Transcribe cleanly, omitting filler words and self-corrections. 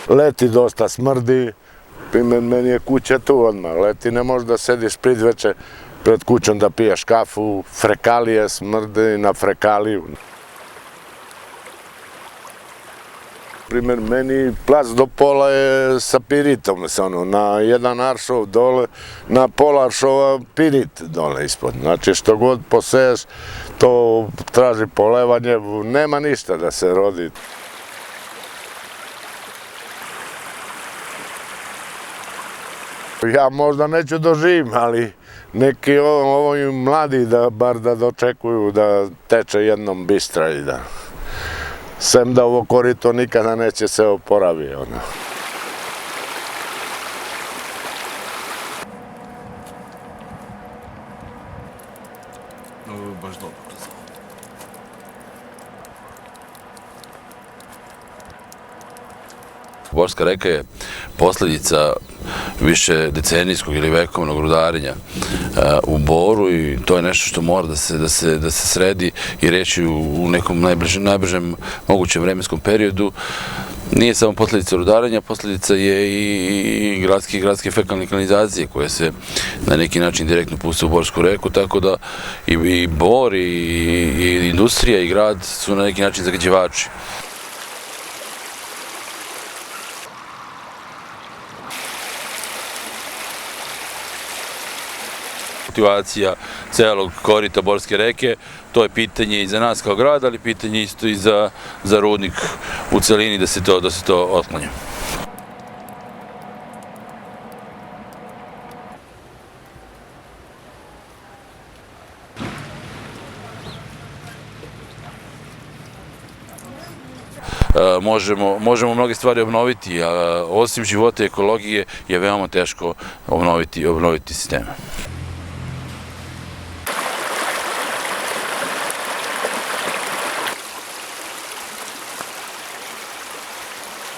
Leti dosta smrdi, primjer meni je kuća tu odmah, leti ne možeš da sediš pridveče pred kućom da piješ kafu, frekalije smrdi na frekaliju. Primjer, meni plac do pola je sa piritom, na jedan aršov dole, na pola aršova pirit dole ispod. Znači što god poseješ, to traži polevanje, nema ništa da se rodi. Ja možda neću doživim, ali neki ovi mladi da bar da dočekuju da teče jednom Bistra i da... Sem da ovo korito nikada neće se oporavi. Ovo je baš dobro. Borska reka je posljedica više decenijskog ili vekovnog rudarenja u Boru i to je nešto što mora da se sredi i reši u nekom najbržem mogućem vremenskom periodu. Nije samo posljedica rudarenja, posljedica je i gradske fekalne kanalizacije koje se na neki način direktno puste u Borsku reku, tako da i Bor i industrija i grad su na neki način zagađivači. Kultivacija celog korita Borske reke, to je pitanje i za nas kao grad, ali pitanje isto i za rudnik u celini da se to otklanja. Možemo mnoge stvari obnoviti, a osim života i ekologije je veoma teško obnoviti sisteme.